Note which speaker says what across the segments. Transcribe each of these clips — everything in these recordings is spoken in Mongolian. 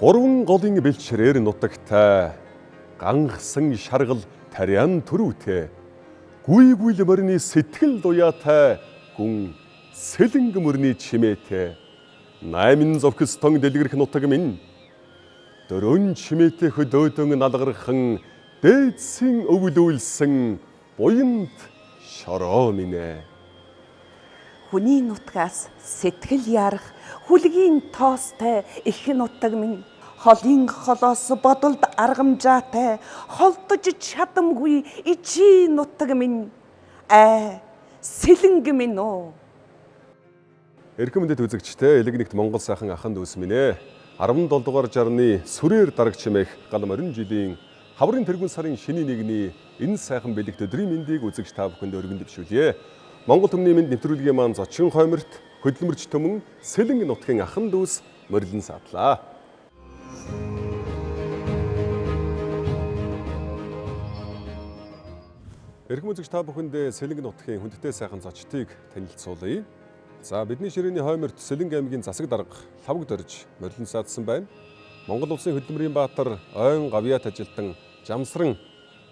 Speaker 1: Гурван голын бэлчрээр нутагтай гангасан шаргал тариан төрүүтэй гуй гуйл мөрний сэтгэл дуяатай гүн сэлэнг мөрний чимээтэй наймын зовхстон дэлгэрэх нутаг минь дөрөн чимээтэй хөдөөдөн налгархан дээдсийн өвлүүлсэн буянт шороо минь
Speaker 2: хүний нутгаас сэтгэл ярах хүлгийн тоостой их нутаг минь холын холоос бодолд аргамжаатай холдож чадамгүй ичи нутаг минь сэлэнг минь оо.
Speaker 1: Эрхэм мэдээд үзэгчтэй элэгнэгт Монгол сайхан ахын дүүс минь ээ 17 дугаар жарны сүрээр дараг чимээх гал морин жилийн хаврын тэргүүн сарын шинийн нэгний энэ сайхан бэлэгт өдрийн мэндийг үзэгч та бүхэнд өргөн дэвшүүлье. Монгол төмний мэнд нэвтрүүлгийн маань зочин хойморт хөдөлмөрч төмөн Сэлэнг нутгийн ахын дүүс морилн садлаа. Эрхэм үзэгч та бүхэнд Сэлэнг нутгийн хүндтэй сайхан зочдыг танилцуулъя. За бидний ширээний хойморт Сэлэнг аймгийн засаг дарга лавг дорж морилн саадсан байна. Монгол улсын хөдөлмөрийн баатар ойн гавьяат ажилтан Жамсран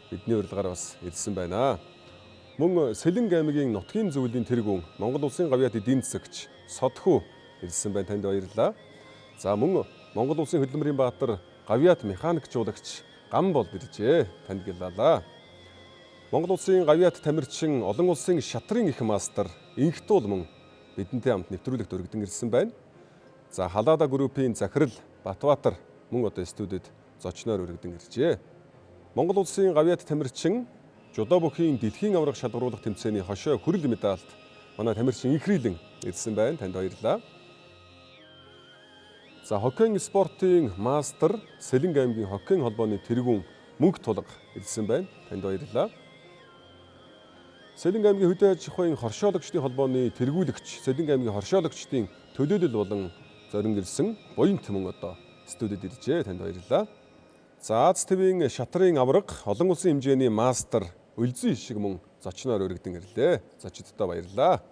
Speaker 1: бидний урилгаар бас ирсэн байна. Мөн Сэлэнг аймгийн нутгийн зөвлөлийн тэргүүн Монгол улсын гавьяат эдийн засагч Содхүү ирсэн байна. Танд баярлалаа. За мөн Монгол улсын хөдөлмөрийн баатар гавьяат механикчуулагч Гамболд иржээ. Танд гялалаа. Монгол улсын гавьяат тамирчин олон улсын шатрын их мастер Инхтуул мөн бидэнтэй хамт нэвтрүүлэгт өргөдөн ирсэн байна. За Халаада группийн захирал Батбаатар мөн одоо студид зочноор өргөдөн иржээ. Монгол улсын гавьяат тамирчин Жудоо бүхийн дэлхийн аварга шалгаруулах тэмцээний хошоо хүрэл медальт манай тамирчин Инхрилэн ирсэн байна. Танд баярлалаа. За хоккейн спортын мастер Сэлэнг аймгийн хоккейн холбооны тэргүүн Мөнх Тулга ирсэн байна. Танд баярлалаа. Сэлэнг аймгийн хөдөө аж ахуйн хоршоологчдын холбооны тэргүүлэгч Сэлэнг аймгийн хоршоологчдын төлөөлөл болон зорин ирсэн буянт мөн одоо студид иржээ. Танд баярлалаа. За Аз ТV-ийн шатрын аварга олон улсын хэмжээний мастер Үлзэн шиг мөн зочноор өргөдөн ирлээ. Зочдтой баярлалаа.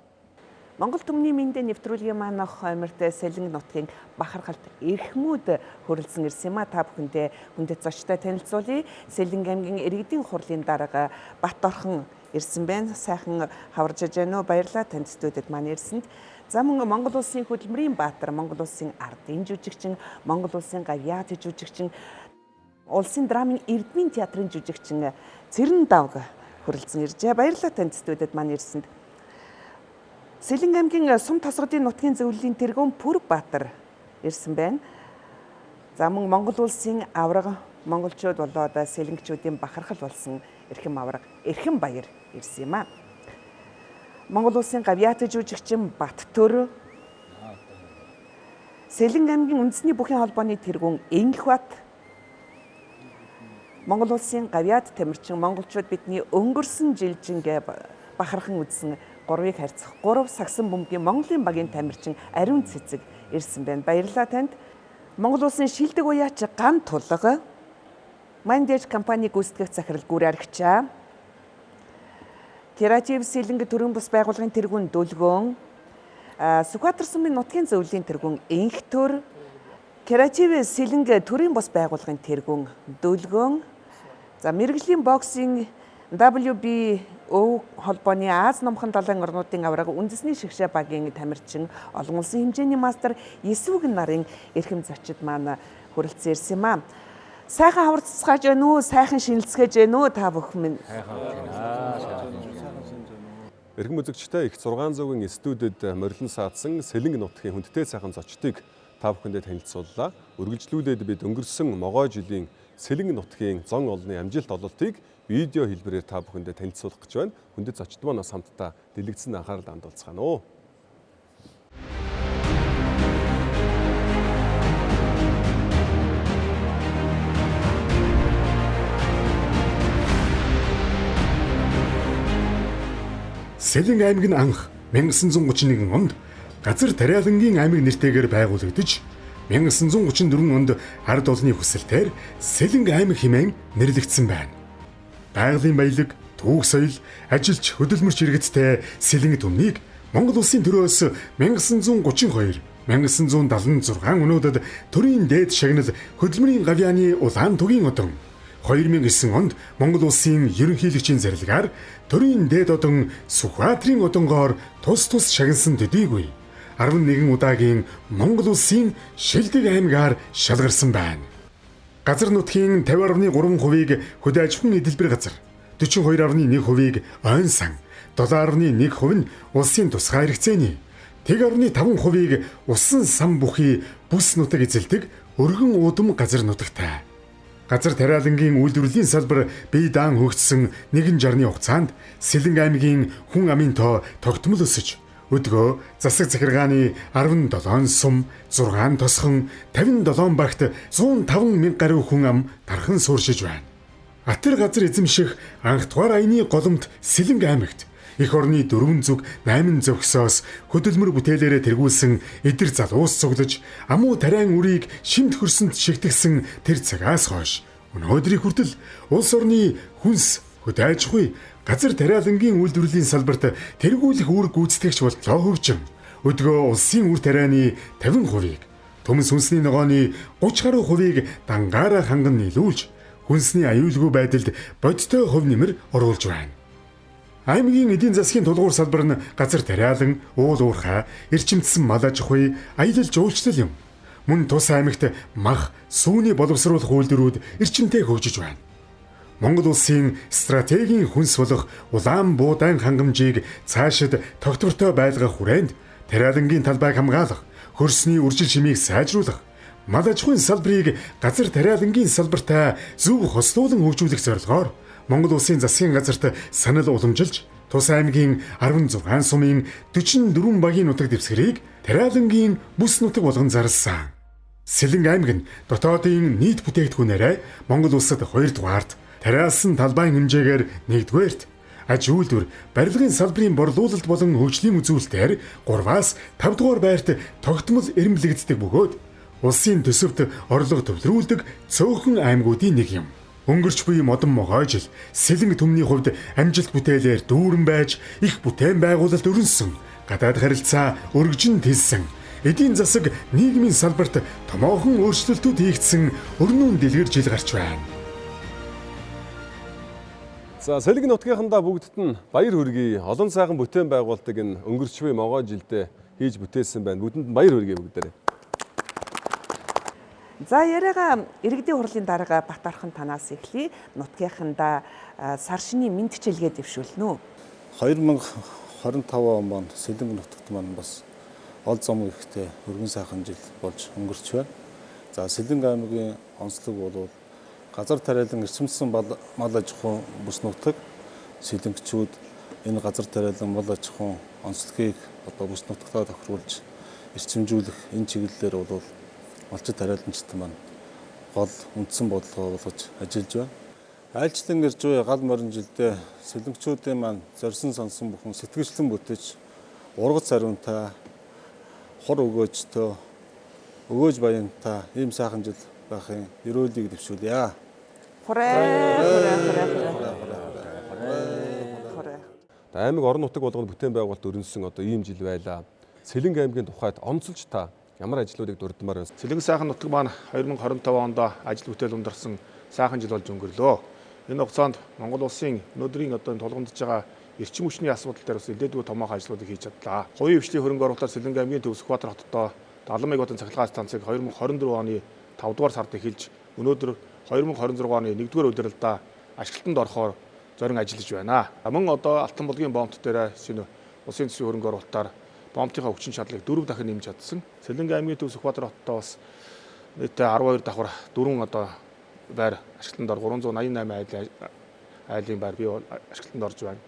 Speaker 2: Монгол төмний мэндийн нэвтрүүлгийн маань хойморт Сэлэнг нутгийн бахархалт эрхмүүд хөрөлцөн ирсэн юм а. Та бүхэндээ хүндэт зочтой танилцуулъя. Сэлэнг аймгийн иргэдийн хурлын дарга Бат Орхон ирсэн байна. Сайхан хаварж байна уу? Баярлалаа танд студид маань ирсэнд. За мөн Монгол улсын хөдөлмөрийн баатар, Монгол улсын ардын жүжигчин, Монгол улсын гавьяат жүжигчин, улсын драмын эрдмийн театрын жүжигчин Цэрэн Давг хөрөлцөн иржээ. Баярлалаа танд студид маань ирсэнд. Сэлэнг аймгийн сум тосгодын нутгийн зөвлөлийн тэргүүн Пүрбаатар ирсэн байна. За мөн Монгол улсын аварга монголчууд болоод сэлэнгчүүдийн бахархал болсон эрхэм аварга Эрхэм Баяр ирсэн юм а. Монгол улсын гавьяат жүжигчин Бат Төр, Сэлэнг аймгийн үндэсний бүхий холбооны тэргүүн Инхбат, Монгол улсын гавьяат тамирчин монголчууд бидний өнгөрсөн жилжингээ бахархан үзсэн гурвыг харьцах 3 сагсан бөмбөгийн Монголын багийн тамирчин Ариун Цэцэг ирсэн байна. Баярлалаа танд. Монгол улсын шилдэг уяач Ган Тулга, Мандэж компани гүйцэтгэх захирал Гүр Аригчаа, Креатив Сэлэнг төрийн бус байгууллагын тэргүүн Дүлгөөн, Сүхбаатар сумын нутгийн зөвлөлийн тэргүүн Инхтөр, Креатив Сэлэнг төрийн бус байгууллагын тэргүүн Дүлгөөн, за мэргэжлийн боксing WBO холбооны Аз номхон далайн орнуудын аварга үндэсний шигшээ багийн тамирчин олон улсын хэмжээний мастер Эсвэг нарын эрхэм зочид маань хөрөлцөн ирсэн юм а. Сайхан хаварцгааж байна уу? Сайхан шинэлцгээж байна уу? Та бүхэн минь.
Speaker 1: Эрхэм үзэгчтэй их 600-ын студид морилн саадсан Сэлэнг нутгийн хүндтэй сайхан зочдыг та бүхэндээ танилцууллаа. Үргэлжлүүлээд бид өнгөрсөн могой жилийн Сэлэнг нутгийн зон олны амжилт ололтыг видео хэлбэрээр та бүхэндээ танилцуулах гэж байна. Хүндэт зочд маань бас хамтдаа дэлгэцэн анхаарал хандуулцгаана уу.
Speaker 3: Сэлэнг аймгийн анх 1931 онд газар тариалангийн аймаг нэртэйгээр байгуулагдаж 1934 онд ард олны хүсэлтээр Сэлэнг аймаг хэмээн нэрлэгдсэн байна. Байгалийн баялаг, түүх соёл, ажилч хөдөлмөрч иргэдтэй Сэлэнг төмнийг Монгол улсын төрөөс 1932 1976 өнөөдөд төрийн дээд шагнал хөдөлмөрийн гавьяаны улаан тугийн одон 2009 онд Монгол улсын ерөнхийлөгчийн зарилгаар төрийн дээд одон Сүхбаатарын одонгоор тус шагнасан төдийгүй 11 удаагийн Монгол улсын Шилдэг аймгаар шалгарсан байна. Газар нутгийн 50.3%-ийг хөдөө аж ахуйн эдэлбэр газар, 42.1%-ийг ойн сан, 7.1% нь улсын тусгай хэрэгцээний, 1.5%-ийг усан сан бүхий бүс нутаг эзэлдэг өргөн удам газар нутагтай. Газар тариалангийн үйлдвэрлэлийн салбар бие даан хөгжсөн нэгэн жарны хугацаанд Сэлэнг аймгийн хүн амын тоо тогтмол өсөж өдгөө засаг захиргааны 17 сум, 6 тосхон, 57 багт 105 мянга гаруй хүн ам тархан сууршиж байна. Атар газар эзэмших анх дугаар аяны голомт Сэлэнг аймагт эх орны 4 зүг 8 зөгсөөс хөдөлмөр бүтээлээрээ тэргүүлсэн эдэр залуус цуглаж амуу тариан үрийг шимт хөрсөнд шигтгсэн тэр цагаас хойш өнөөдрийг хүртэл улс орны хүнс хөдөө аж ахуй газар тариалангийн үйлдвэрлэлийн салбарт тэргүүлэх үүрэг гүйцэтгэгч болтлоо хөгжин өдгөө улсын үр тарианы 50%-ийг төмс хүнсний ногооны 30 гаруй хувийг дангаараа ханган нийлүүлж хүнсний аюулгүй байдалд бодиттой хөв нэмэр оруулж байна. Аймгийн эдийн засгийн тулгуур салбар нь газар тариалан, уул уурхай, эрчимдсэн мал аж ахуй, аялал жуулчлал юм. Мөн тус аймагт мах, сүүний боловсруулах үйлдвэрүүд эрчимтэй хөгжиж байна. Монгол улсын стратегийн хүнс болох улаан буудаан хангамжийг цаашид тогтвортой байлгах хүрээнд тариалангийн талбайг хамгаалах, хөрсний үржил шимийг сайжруулах, мал аж ахуйн салбарыг газар тариалангийн салбартай зөв хослуулан хөгжүүлэх зорилгоор Монгол улсын засгийн газарт санал уламжилж тус аймгийн 16 сумын 44 багийн нутаг дэвсгэрийг тариалангийн бүс нутаг болгон зарласан. Сэлэнг аймаг нь дотоодын нийт бүтээгдэхүүнээрээ Монгол улсад 2 дугаарт, тариалсан талбайн хэмжээгээр 1-дүгээрт, аж үйлдвэр, барилгын салбарын борлуулалт болон хөгжлийн үзүүлэлтээр 3-аас 5 дугаар байрт тогтмол эренблэгддэг бөгөөд улсын төсөвт орлого төвлөрүүлдэг цөөхөн аймагуудын нэг юм. Өнгөрч буй модон могой жил Сэлэнг төмний хувьд амжилт бүтээлээр дүүрэн байж их бүтээн байгуулалт өрнөсөн, гадаад харилцаа өргөжин тэлсэн, эдийн засаг нийгмийн салбарт томоохон өөрчлөлтүүд хийгдсэн өрнүүн дэлгэр жил гарч байна.
Speaker 1: За Сэлэнг нутгийнхандаа бүгдд нь баяр хүргэе. Олон сайхан бүтээн байгуулдаг энэ өнгөрч буй могой жилдээ хийж бүтээсэн байна. Бүгдэнд нь баяр хүргэе бүгдээрээ.
Speaker 2: За яриага иргэдийн хурлын дарга Бат Орхон танаас эхлэе. Нутгийнхандаа сар шинийн мэдчилгээ дэвшүүлнэ үү?
Speaker 4: 2025 он Сэлэнг нутагт маань бас ол зам ихтэй өргөн сайхан жил болж өнгөрч байна. За Сэлэнг аймгийн онцлог бол газар тариалан эрчимсэн мал аж ахуйн бүс нутаг сэлэнгчүүд энэ газар тариалан мал аж ахуйн онцлогийг бүс нутагтаа тохируулж эрчимжүүлэх энэ чиглэлээр бол малчид тариаланчид маань гол үндсэн бодлого болгож ажиллаж байна. Айлчлан ирж буй гал морин жилдээ сэлэнгчүүдийн маань зорьсон сонсон бүхэн сэтгэгчлэн бүтэж ургац ариунтай, хор өгөөжтэй, өгөөж баянтай ийм сайхан жил байхын ерөөлийг дэвшүүлье.
Speaker 1: Аймаг орон нутаг болгоно бүтээн байгуулалт өрнөсөн одоо ийм жил байлаа. Сэлэнг аймгийн тухайд онцолж та ямар ажлуудыг дурдмаар байна?
Speaker 5: Сэлэнг сайхан нутаг маань 2025 онд ажил бүтээл ундарсан сайхан жил болж өнгөрлөө. Энэ хугацаанд Монгол улсын өнөөдрийн одоо тулгамдж байгаа эрчим хүчний асуудал дээр бас илээдгүй томоохон ажлуудыг хийж чадлаа. Хувийн хвшлийн хөрөнгө оруулалтаар Сэлэнг аймгийн төв Сүхбаатар хотод 70 мегаваттын цахилгаан станцыг 2024 оны 5 дугаар сард эхэлж өнөөдөр 2026 оны 1-р удирдалтаа ашиглалтанд орохоор зорин ажиллаж байна. Мөн одоо Алтан булгийн бомбт дээр шинэ улсын төсвийн хөрөнгө оруулалтаар бомбтынхаа хүчин чадлыг 4 дахин нэмж чадсан. Сэлэнг аймгийн төв Сүхбаатар хотод бас нийтдээ 12 давхар 4 одоо байр ашиглалтанд ор 388 айлын байр бий ашиглалтанд орж байна.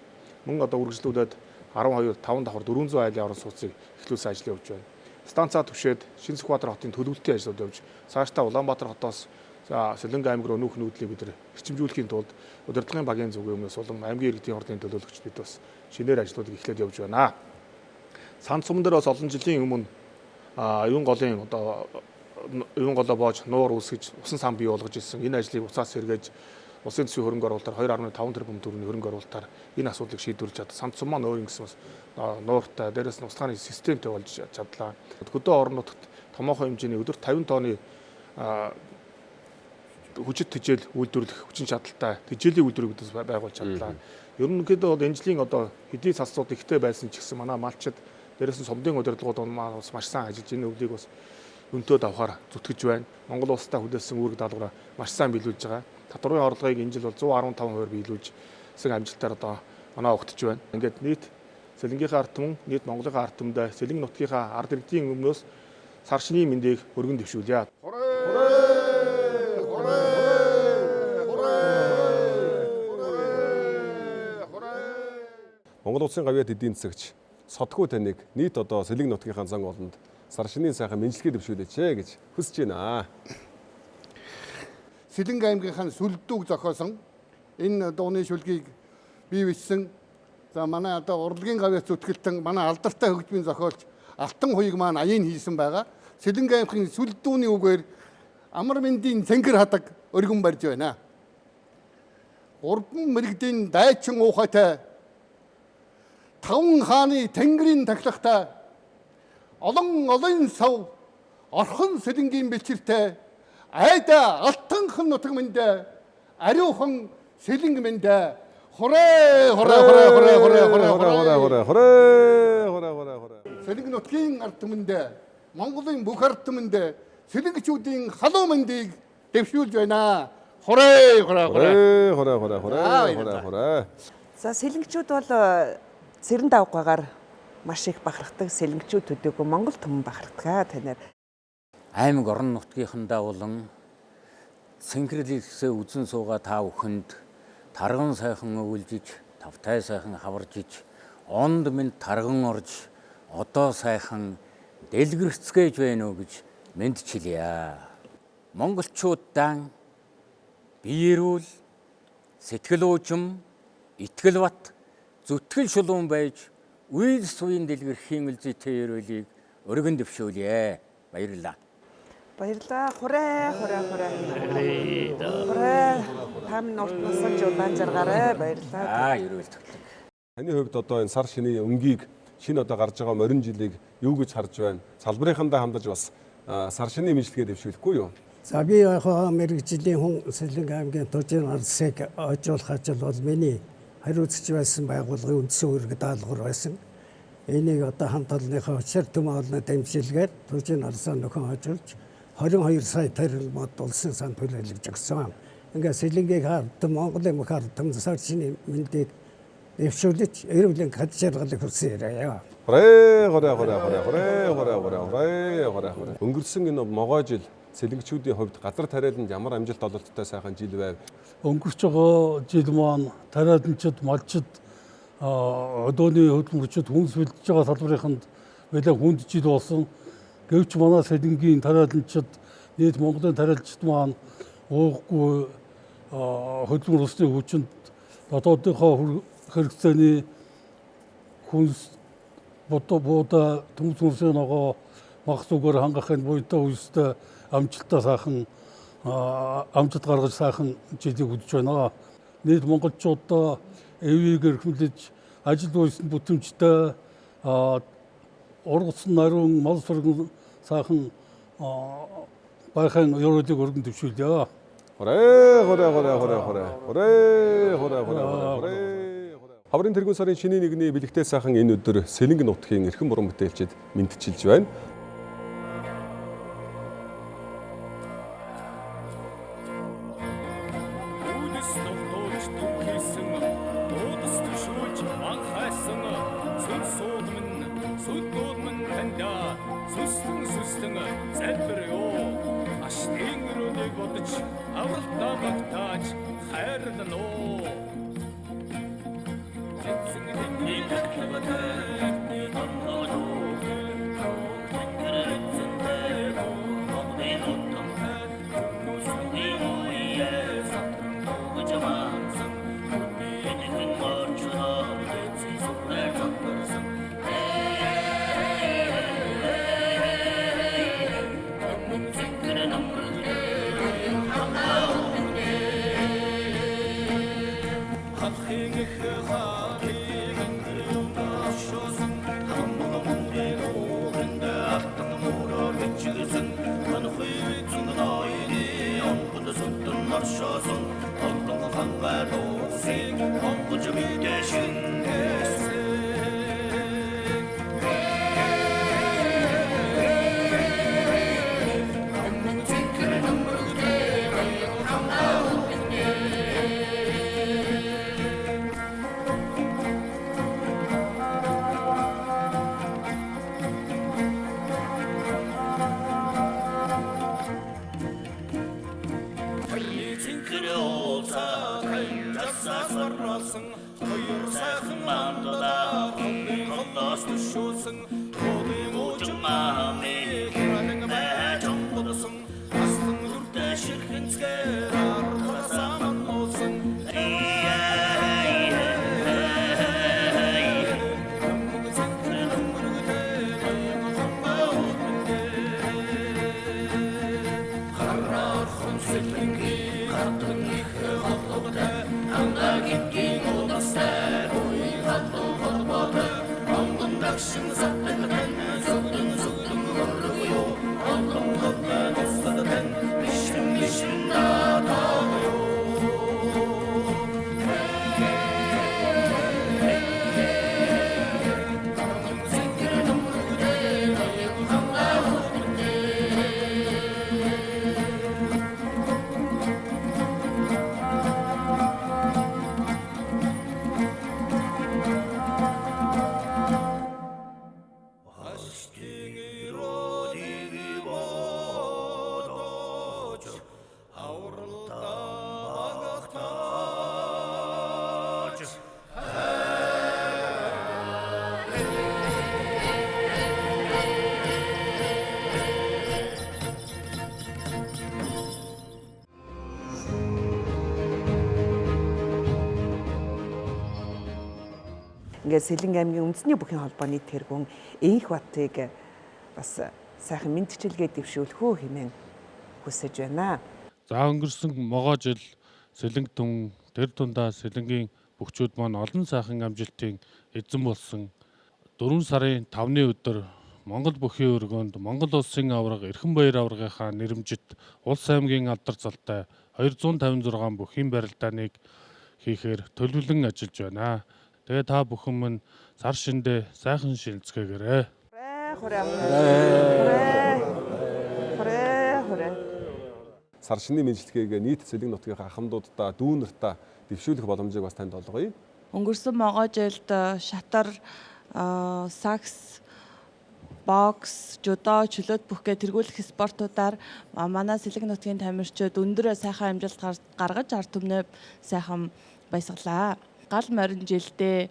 Speaker 5: Мөн одоо үргэлжлүүлээд 5 давхар 400 айлын орон сууцыг эхлүүлсэн ажил явуулж байна. Станцаа түвшээд Шинэ Сүхбаатар хотын төлөвлөлтийн ажлууд явж цаашдаа Улаанбаатар хотоос Сэлэнг аймаг руу нүүх нүүдлийг бид эрчимжүүлэхийн тулд удирдлагын багийн зүгийн өмнөөс улам аймгийн иргэдийн ордын төлөөлөгч бид бас шинээр ажлуудыг эхлээд явж байна. Сан сум дээр бас олон жилийн өмнө юун голоо боож нуур үүсгэж усан сан бий болгож ирсэн. Энэ ажлыг уцаас сэргээж улсын төсвийн хөрөнгө оруулалтаар 2.5 тэрбум төгрөгийн хөрөнгө оруулалтаар энэ асуудлыг шийдвэрлэж чадсан. Самцсан маань өөр ингэсэн бас нууртай дээрээс нь устганы системтэй болж чадлаа. Хөдөө орон нутагт томоохон хэмжээний өдөрт 50 тонны хүчит тэжээл үйлдвэрлэх хүчин чадалтай тэжээлийн үйлдвэрүүдээс байгуулж чадлаа. Ерөнхийдөө бол энэ жилийн одоо хэдийн салцууд ихтэй байсан ч гэсэн манай малчид дээрээс нь сумдын удирдлагууд маань бас маш сайн ажиллаж энэ өвлийг бас өнтөө давхаар зүтгэж байна. Монгол улстай хүлээсэн үүрэг даалгавраа маш сайн биелүүлж байгаа. Татварын орлогыг энэ жил бол 115% биелүүлсэн амжилтаар одоо манай огтж байна. Ингээд нийт Сэлэнгийнхаа ард түмэн, нийт Монголынхаа ард түмэндээ Сэлэнг нутгийнхаа ард иргэдийн өмнөөс сар шинийн мэндийг өргөн дэвшүүлье.
Speaker 1: Монгол улсын гавьяат эдийн засагч содгүй таныг нийт одоо Сэлэнг нутгийнхаа зан олонд сар шинийн сайхан мэндэлгээ дэвшүүлээч гэж хүсэж байна.
Speaker 6: Сэлэнг аймгийнхаа сүлдүүг зохиосон энэ дууны шүлгийг бий бичсэн. За манай одоо урлагийн гавьяат зүтгэлтэн манай алдартай хөгжмийн зохиолч Алтан хуйг маань аян хийсэн байгаа. Сэлэнг аймгийн сүлдүүний үгээр амар мэндийн цэнгэр хадаг өргөн барьж байна. Урдан мэрэгдийн дайчин уухайтай таван хааны тэнгэрийн тахлагтай олон сав орхон Сэлэнгийн бэлчиртэй айда алтанхан нутаг мэндэ ариухан Сэлэнг мэндэ хорэ Сэлэнг нутгийн ард түмэндэ Монголын бүх ард түмэндэ сэлэнгчүүдийн халуун мэндийг дэвшүүлж байна. Хорэ.
Speaker 2: За сэлэнгчүүд бол цэрэн давгагаар маш их бахархдаг сэлэнгчүүд төдийгүй Монгол түмэн бахархдаг танаар.
Speaker 7: Аймаг орон нутгийнхандаа болон синхрэлисээ үзэн суугаа та бүхэнд тарган сайхан өвлжиж, тавтай сайхан хаваржиж, онд минь тарган орж, одоо сайхан дэлгэрцгээж байна уу гэж мэдчилье. Монголчуудаа биерүүл, сэтгэл уужим, итгэл бат, зүтгэл шулуун байж, үйл суйн дэлгэрхийн үлзийтэй ерөөлийг өргөн дэвшүүлье. Баярлалаа.
Speaker 2: Баярлалаа. Хорэ. Та минь уртнасан ч удаан жаргаарай. Баярлалаа.
Speaker 7: Ерөөл төглөг.
Speaker 1: Таны хувьд одоо энэ сар шинийн өнгийг шинэ одоо гарч байгаа морин жилийг юу гэж харж байна? Салбарынхандаа хамдаж бас сар шинийн мэдлэгээ дэвшүүлэхгүй юу?
Speaker 8: За би яг мэрэгжлийн хүн Сэлэнг аймгийн тужийн арсыг ойжуулах ажил бол миний хариуцж байсан байгууллагын үндсэн үүрэг даалгавар байсан. Энийг одоо хамт олонныхоо учир төмөн олонны дэмжлэгээр тужийн арсаа нөхөн хожуулж 22 сая тэрбум улсын сан төлөвлөж өгсөн. Ингээ Сэлэнгийн ард Монголын бүх ард түмэн сар шинийн мэндийг дэвшүүлж эрүүлийн хад жаргалыг хүрсээрээ.
Speaker 1: Өнгөрсөн энэ могой жил сэлэнгчүүдийн хувьд газар тариаланд ямар амжилт ололттой сайхан жил байв?
Speaker 9: Өнгөрч байгаа жил маань тариаланчид, малчид, одооны хөдөлмөрчид хүнс бэлдэж байгаа салбарынханд нэлээд хүнд жил болсон. Гэвч манай Сэлэнгийн тариаланчид, нийт Монголын тариаланчид маань ууггүй хөдөлмөр усны хүчинд дотоодынхоо хэрэгцээний хүнс буудаа төмсөмсөн ногоо мах зүгээр хангахын буйтай үйлстэй амжилттай сайхан амжилт гаргаж сайхан жилийг үдэж байна. Нийт монголчуудаа эвийг эрхэмлэж ажил үйлсэнд бүтэмжтэй ургацсан нариун мал сурган сайхан байхын ерөөлийг өргөн дэвшүүлье.
Speaker 1: Хаврын тэргүүн сарын шинийн 1-ний бэлэгтэй сайхан энэ өдөр Сэлэнг нутгийн эрхэм буран бүтээлчид мэдчилж байна.
Speaker 2: Ингээд Сэлэнг аймгийн үндэсний бүхий холбооны тэргүүн Энх Батыг бас сайхан мэдчилгээ дэвшүүлэхөө хэмээн хүсэж байна.
Speaker 10: За өнгөрсөн могоо жил Сэлэнг түн тэр тундаа Сэлэнгийн бүгчүүд маань олон сайхан амжилтын эзэн болсон 4 сарын 5-ны өдөр Монгол бүхий өргөнд Монгол улсын аварга Эрхэнбаяр аваргынхаа нэрэмжит улс аймгийн алдар залтай 256 бүхий барилдааныг хийхээр төлөвлөн ажиллаж байна. Тэгээ та бүхэн минь сар шиндээ сайхан шилцгээгээрэй.
Speaker 1: Сар шинийн мэдлэгийг нийт Сэлэнг нутгийнхаа ахмадуудаа, дүүнертаа дэвшүүлэх боломжийг бас танд олгоё.
Speaker 11: Өнгөрсөн могоо жилд шатар, сакс, бокс, жудо, чөлөөт бүх гэх тэргүүлэх спортуудаар манай Сэлэнг нутгийн тамирчид өндөр сайхан амжилт гаргаж ард түмнээ сайхан баясгалаа. Гал морин жилдээ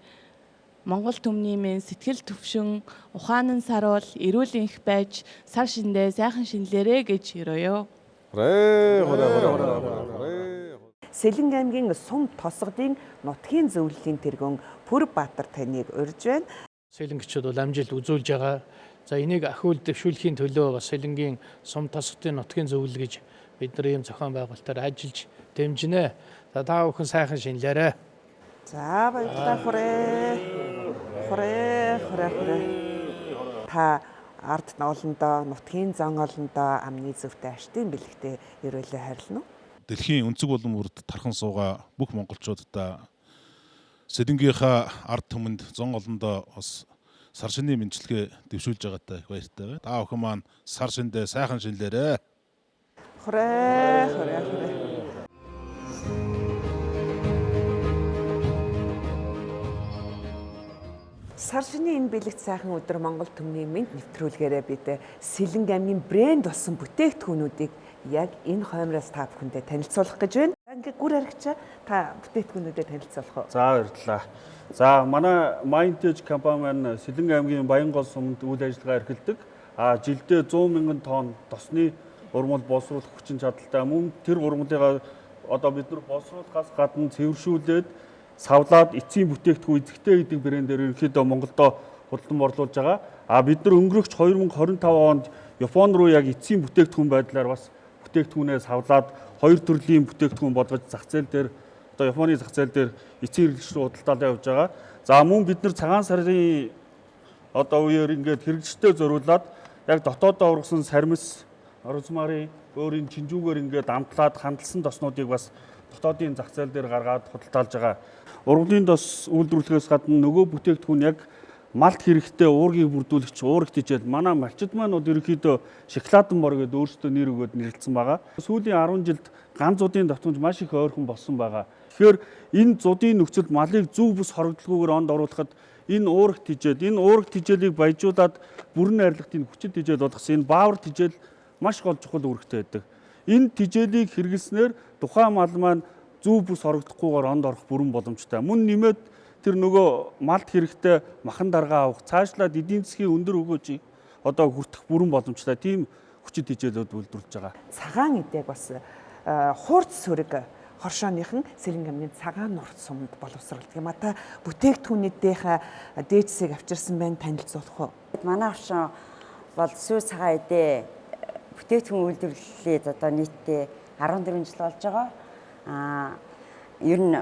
Speaker 11: Монгол түмний минь сэтгэл төвшин ухаанан саруул эрүүл энх байж сар шиндээ сайхан шинлээрэ гэж өрөөё.
Speaker 2: Сэлэнг аймгийн сум тосгодын нутгийн зөвлөлийн тэргүүн Пүрбаатар таныг урьж байна.
Speaker 12: Сэлэнгчүүд бол амжилт үзүүлж байгаа. За энийг ахиул дэвшүүлэхийн төлөө бас Сэлэнгийн сум тосгодын нутгийн зөвлөл гэж бид нар ийм зохион байгуулалтаар ажиллаж дэмжинэ. За та бүхэн сайхан шинлээрэ.
Speaker 2: За баярлалаа хүрээ. Та ард ноолондоо нутгийн зан олондоо амны зөвтэй аштын бэлэгтээ ерөөлөө харилна уу?
Speaker 13: Дэлхийн өнцөг булан бүрд тархан суугаа бүх монголчуудаа Сэлэнгийнхаа ард түмэнд зан олондоо бас сар шинийн мэдлэгээ дэвшүүлж байгаатай их баяртай байна. Та бүхэн маань сар шиндээ сайхан шинлээрэ.
Speaker 2: Хүрээ. Сар шинийн энэ бэлэгт сайхан өдөр Монгол түмний мэд нэвтрүүлгээрээ бид Сэлэнг аймгийн брэнд болсон бүтээгдэхүүнүүдийг яг энэ хоймроос та бүхэндээ танилцуулах гэж байна. Ингээ гүр аригчаа та бүтээгдэхүүнүүдэд танилцуулах уу?
Speaker 14: За баярлалаа. За манай Mindtech компани маань Сэлэнг аймгийн Баянгол сумд үйл ажиллагаа эрхэлдэг. Жилдээ 100 мянган тонн тосны урмал боловсруулах хүчин чадалтай мөн тэр урмалыгаа одоо бид нар боловсруулахаас гадна цэвэршүүлээд савлаад эцсийн бүтээгдэхүүн эзэгтэй гэдэг брэндээр ерөнхийдөө Монголдо худалдан борлуулж байгаа. Бид нар өнгөрөх 2025 онд Япон руу яг эцсийн бүтээгдэхүүн байдлаар бас бүтээгдэхүүнээ савлаад 2 төрлийн бүтээгдэхүүн болгож зах зээл дээр одоо Японы зах зээл дээр эцсийн хэрэглэгч рүү худалдаалаа явж байгаа. За мөн бид нар цагаан сарын одоо үеэр ингээд хэрэглэгчтэй зориулаад яг дотоодоо ургасан сармис, розмари, өөрийн чинжүүгээр ингээд амтлаад хандалсан тоснуудыг бас дотоодын зах зээл дээр гаргаад худалдаалж байгаа. Ургамлын тос үйлдвэрлэхээс гадна нөгөө бүтээгдэхүүн яг малт хэрэгтэй уургийг бүрдүүлэгч уурэг тижэл манай малчид маань бол ерөнхийдөө шоколадан бор гэдэг өөрсдөө нэр өгөөд нэрлэлсэн байгаа. Сүүлийн 10 жилд ганц зуудын давтамж маш их ойрхон болсон байгаа. Тэгэхээр энэ зуудын нөхцөлд малыг зөв бус хоригдлогоор онд оруулахад энэ уурэг тижэлийг баяжуулаад бүрэн арилгалтын хүчит тижэл болгосон энэ баавар тижэл маш гол чухал үүрэгтэй байдаг. Энэ тижэлийг хэрэглэснээр тухайн мал маань зөв бус хоригдохгүйгээр онд орох бүрэн боломжтой. Мөн нэмээд тэр нөгөө малт хэрэгтэй махан даргаа авах, цаашлаад эдийн засгийн өндөр өгөөжийг одоо хүртэх бүрэн боломжтой. Тийм хүчит хичээлүүд үйлдвэрлэж байгаа.
Speaker 2: Цагаан эдэг бас хуурц сөрөг хоршооныхан Сэлэнг аймгийн цагаан нурц сумд боловсруулдаг юм а. Та бүтээгдэхүүнийдээ дээжсийг авчирсан байна, танилцуулах уу?
Speaker 15: Манай оршин бол сүү цагаан эдээ бүтээгдэхүүн үйлдвэрлэлээд одоо нийтдээ 14 жил болж байгаа. Ер нь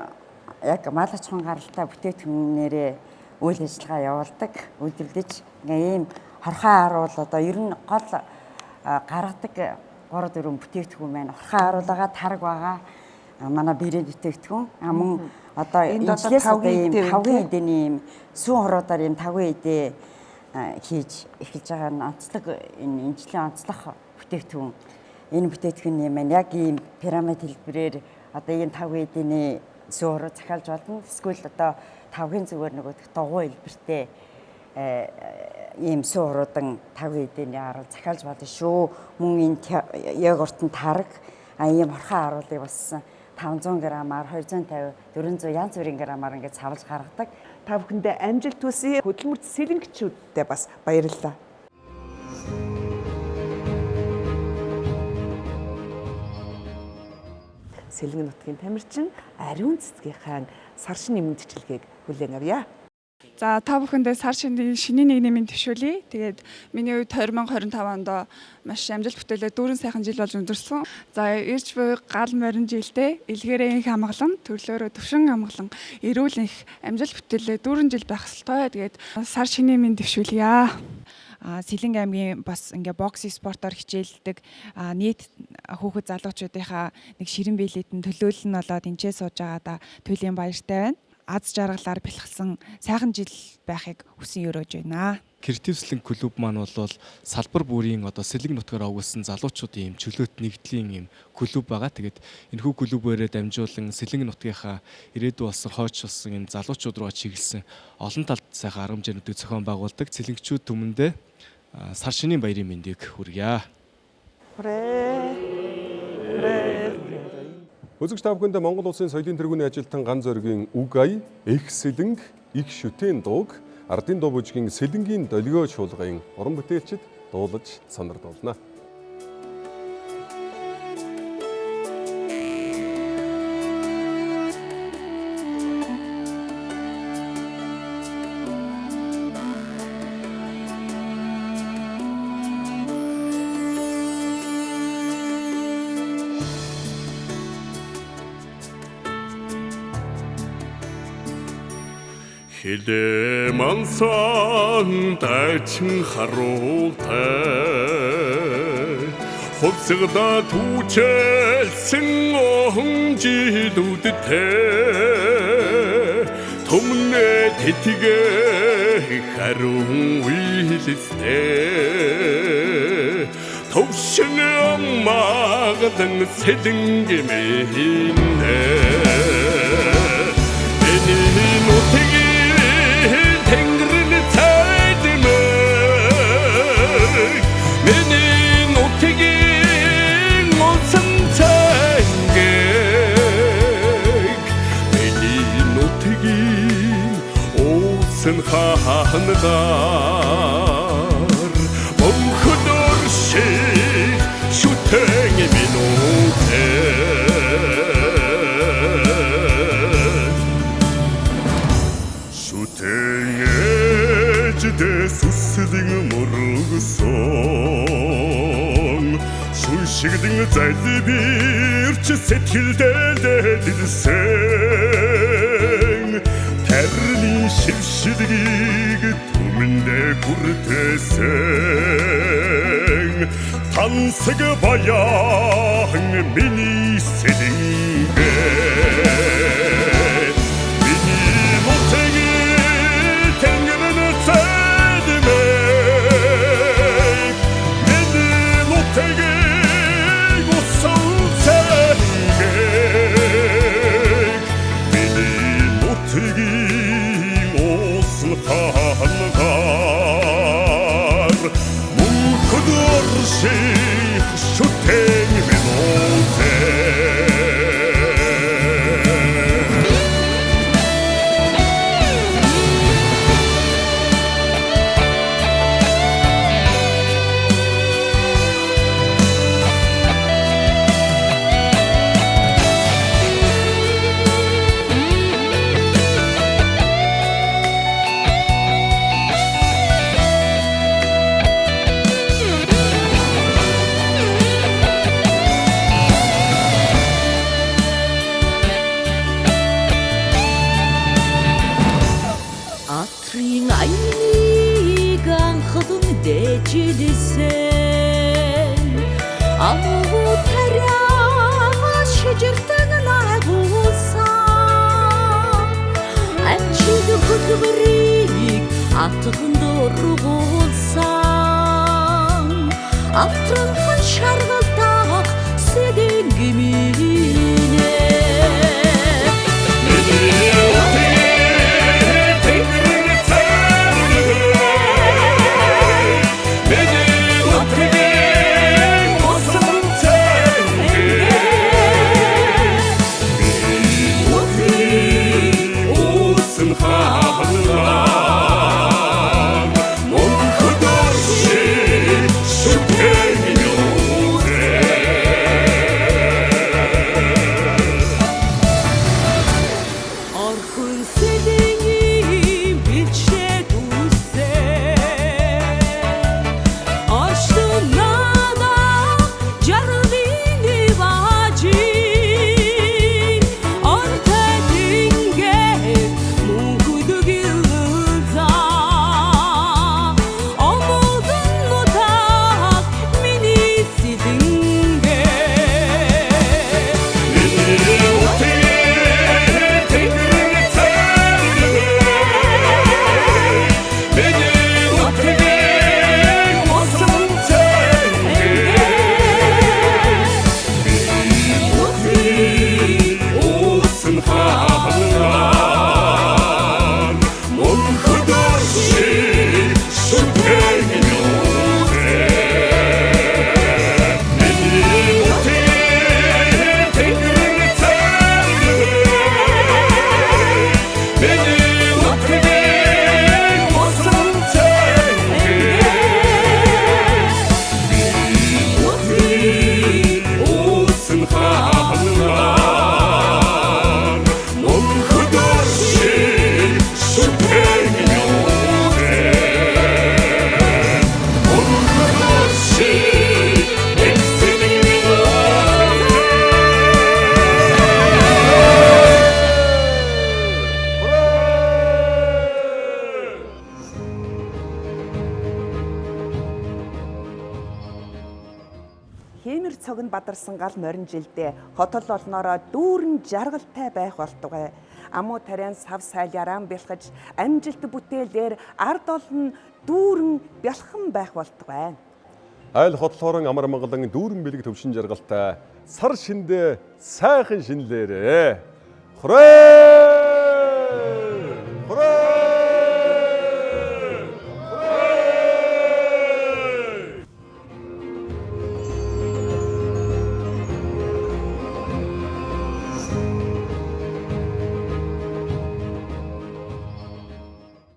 Speaker 15: яг мал аж ахуйн гаралтай бүтээгдэхүүнээрээ үйл ажиллагаа явуулдаг, үйлдвэрлэж ийм хорхоо харуул одоо ер нь гол гаргадаг 3-4 бүтээгдэхүүн байна. Хорхоо харуулгаа тараг байгаа. Манай бэрийн бүтээгдэхүүн. Мөн одоо энэслээс ийм тавгийн эдэний ийм сүүн хоруудаар ийм тавгийн эдээ хийж эхэлж байгаа нь онцлог энэ жилийн онцлог бүтээгдэхүүн. Энэ бүтээгдэхүүн юм яг ийм пирамид хэлбэрээр одоо ийм тавгийн эдэний сүүрөө захиалж болно. Эсвэл одоо тавгийн зүгээр нөгөө дугуй хэлбэртэй ийм сүүруудан тавгийн эдэний арал захиалж болно шүү. Мөн энэ йогуртын тараг ийм хорхоо харуулыг болсон 500 г-аар 250, 400 янз бүрийн грамаар ингээд цавлж гаргадаг.
Speaker 2: Та бүхэндээ амжилт хүсье. Хөдөлмөрт сэлэнгчүүдтэй бас баярлалаа. Сэлэнг нутгийн тамирчин Ариун цэцгийнхаа сар шинэ мэдчилгээг хүлээн авъя.
Speaker 16: За та бүхэндээ сар шинийн шинийн нэг нэмийн төвшүүлье. Тэгээд миний хувьд 2025 онд маш амжилт бүтээлээ 4 сайхан жил болж өнгөрсөн. За ирж буй гал морин жилдээ илгээрээ их хамглан, төрлөөрөө төвшин хамглан, эрүүл их амжилт бүтээлээ 4 жил байх ёстой. Тэгээд сар шинийн нэмийн төвшүүлье. Сэлэнг аймгийн бас ингээ бокс спортоор хичээлдэг нийт хүүхэд залуучуудынхаа нэг ширэн биелэлтэн төлөөлөл нь болоод энэчээ сууж байгаа да туйлын баяртай байна. Аз жаргалаар бэлхсэн сайхан жил байхыг хүсэн өрөөж байна.
Speaker 17: Креатив Сэлэнг клуб маань бол салбар бүрийн одоо Сэлэнг нутгаар овгсон залуучуудын юм чөлөөт нэгдлийн юм клуб байгаа. Тэгээд энэхүү клубээрээ дамжуулан Сэлэнг нутгийнхаа ирээдүй болсон хойч болсон энэ залуучууд руу чиглэсэн олон талд сайхан арга хэмжээнүүдийг зохион байгуулдаг. Сэлэнгчүүд түмэндээ сар шинийн баярын мэндийг хүргье.
Speaker 1: Үзэгч та бүхэнд Монгол Улсын соёлын тэргүүний ажилтан Ган зоригийн үг ая, их сэлэнг, их шүтэн дууг ардын дуу бүжгийн Сэлэнгийн долгио чуулгын уран бүтээлчид дуулаж сонирдуулна.
Speaker 18: Хилэ мансан тайчин харуултай хувцсгада түүчэлсэн охон жилүүдтэй түмнэ тэтгэ харуун үйлстэй төвшин аммаагадан сэлэнгэмэхинэ эний нутгийн хаангаар мөнхдөр шиг шүтэн минутэ шүтэн ээждээ сүсдэг мөргсөн шүншигдэн залбирч сэтгэлдээ дэлсэн тэрний шившилгийг түмэндээ хүртээсэн тансаг баян миний сэлэнгээ миний нутгийн тэнгэрэн цэдмээ миний нутгийн усан цэнгээ миний нутгийн усан хаалгаар мөнхөд орших шүтэн минутээ
Speaker 19: Атрын айныг анхдан дэжилсэн Амуу таряа шижиртэн лагуулсан Амчид хөдвөрийг атганд ургуулсан Автрынхан шаргалтах сэдэн гиминэ
Speaker 2: Хэмэр цогн бадарсан гал морин жилдээ хотол олноороо дүүрэн жаргалтай байх болтугай. Амуу тариан сав сайляран бэлхэж амжилт бүтээлээр ард олон дүүрэн бялхан байх болтугай.
Speaker 1: Айл хотлоорон амар монголын дүүрэн бэлэг төвшин жаргалтай сар шиндээ сайхан шинлээрээ. Хүрээ!